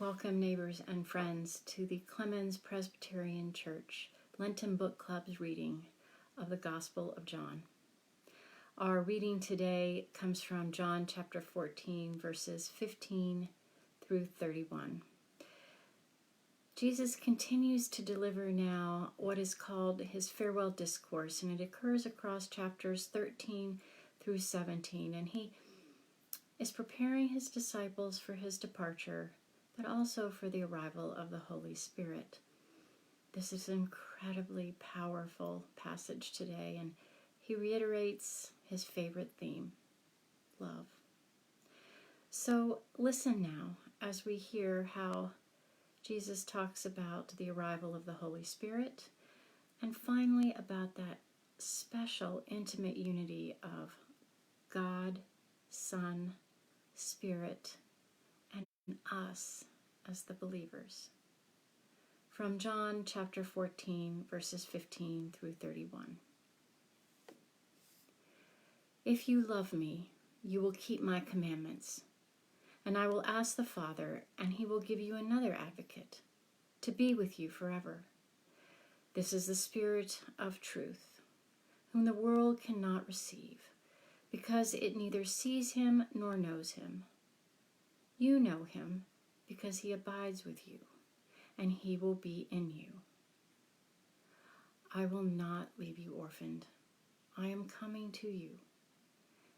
Welcome, neighbors and friends, to the Clemens Presbyterian Church Lenten Book Club's reading of the Gospel of John. Our reading today comes from John chapter 14, verses 15 through 31. Jesus continues to deliver now what is called his farewell discourse, and it occurs across chapters 13 through 17, and he is preparing his disciples for his departure, but also for the arrival of the Holy Spirit. This is an incredibly powerful passage today, and he reiterates his favorite theme, love. So listen now as we hear how Jesus talks about the arrival of the Holy Spirit, and finally about that special, intimate unity of God, Son, Spirit, and us as the believers. From John chapter 14, verses 15 through 31. If you love me, you will keep my commandments, and I will ask the Father, and he will give you another advocate to be with you forever. This is the Spirit of truth, whom the world cannot receive, because it neither sees him nor knows him. You know him because he abides with you, and he will be in you. I will not leave you orphaned. I am coming to you.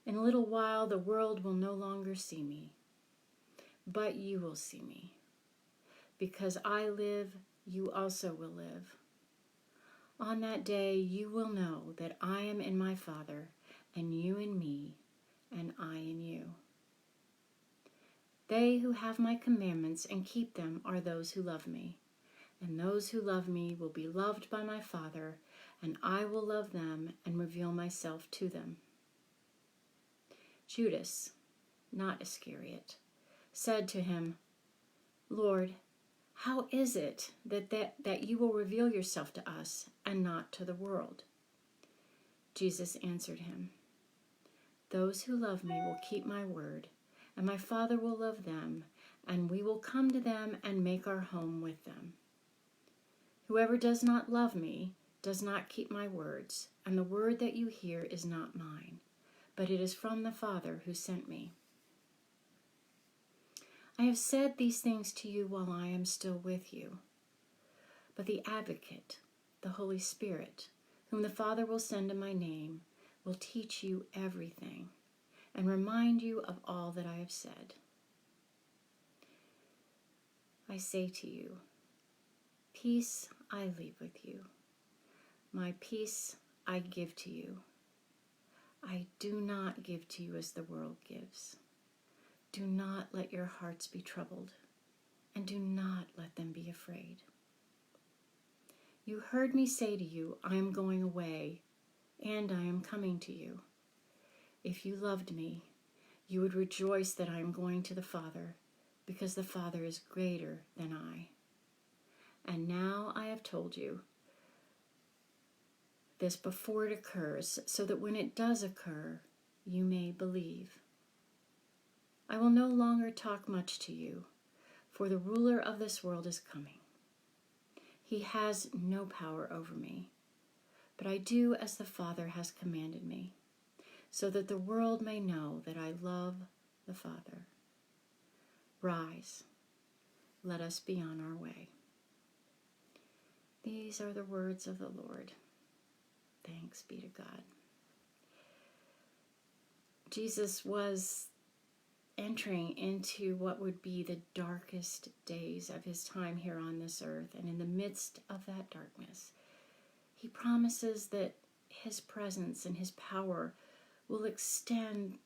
In a little while the world will no longer see me, but you will see me. Because I live, you also will live. On that day you will know that I am in my Father, and you in me, and I in you. They who have my commandments and keep them are those who love me, and those who love me will be loved by my Father, and I will love them and reveal myself to them. Judas, not Iscariot, said to him, Lord, how is it that you will reveal yourself to us and not to the world? Jesus answered him, Those who love me will keep my word, and my Father will love them, and we will come to them and make our home with them. Whoever does not love me does not keep my words, and the word that you hear is not mine, but it is from the Father who sent me. I have said these things to you while I am still with you. But the Advocate, the Holy Spirit, whom the Father will send in my name, will teach you everything and remind you of all that I have said. I say to you, peace I leave with you. My peace I give to you. I do not give to you as the world gives. Do not let your hearts be troubled, and do not let them be afraid. You heard me say to you, I am going away, and I am coming to you. If you loved me, you would rejoice that I am going to the Father, because the Father is greater than I. And now I have told you this before it occurs, so that when it does occur, you may believe. I will no longer talk much to you, for the ruler of this world is coming. He has no power over me, but I do as the Father has commanded me, so that the world may know that I love the Father. Rise, let us be on our way. These are the words of the Lord. Thanks be to God. Jesus was entering into what would be the darkest days of his time here on this earth, and in the midst of that darkness, he promises that his presence and his power will extend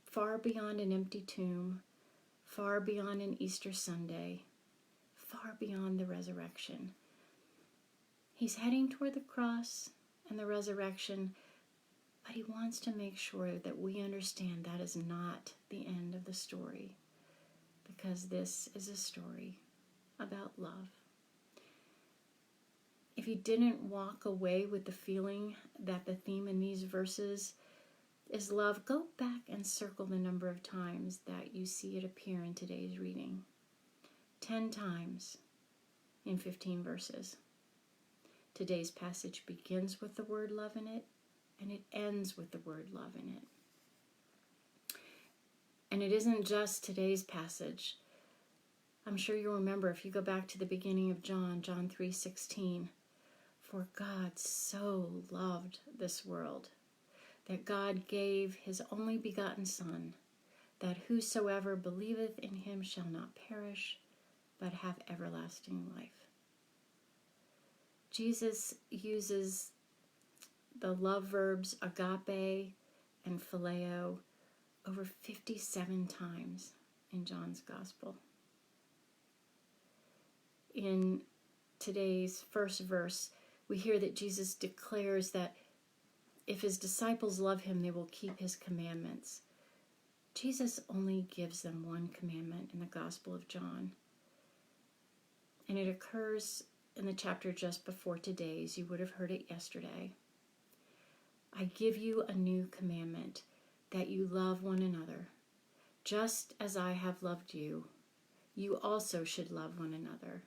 far beyond an empty tomb, far beyond an Easter Sunday, far beyond the resurrection. He's heading toward the cross and the resurrection, but he wants to make sure that we understand that is not the end of the story, because this is a story about love. If you didn't walk away with the feeling that the theme in these verses is love, go back and circle the number of times that you see it appear in today's reading. 10 times in 15 verses. Today's passage begins with the word love in it, and it ends with the word love in it. And it isn't just today's passage. I'm sure you'll remember if you go back to the beginning of John 3:16. For God so loved this world, that God gave his only begotten Son, that whosoever believeth in him shall not perish, but have everlasting life. Jesus uses the love verbs agape and phileo over 57 times in John's Gospel. In today's first verse, we hear that Jesus declares that if his disciples love him, they will keep his commandments. Jesus only gives them one commandment in the Gospel of John. And it occurs in the chapter just before today's. You would have heard it yesterday. I give you a new commandment, that you love one another. Just as I have loved you, you also should love one another.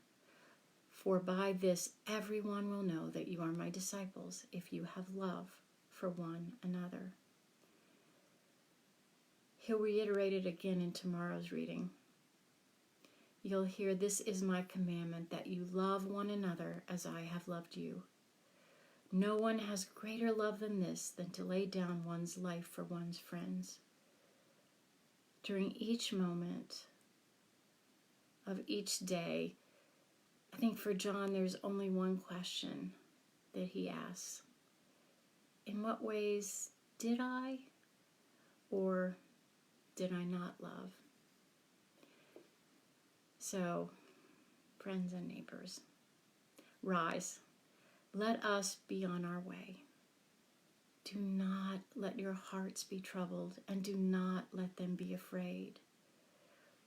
For by this everyone will know that you are my disciples, if you have love for one another. He'll reiterate it again in tomorrow's reading. You'll hear, this is my commandment, that you love one another as I have loved you. No one has greater love than this, than to lay down one's life for one's friends. During each moment of each day, I think for John there's only one question that he asks. In what ways did I or did I not love? So, friends and neighbors, rise. Let us be on our way. Do not let your hearts be troubled, and do not let them be afraid.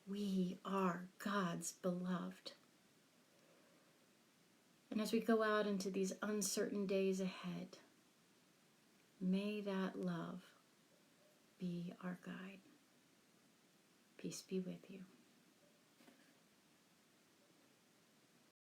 We are God's beloved. And as we go out into these uncertain days ahead, may that love be our guide. Peace be with you.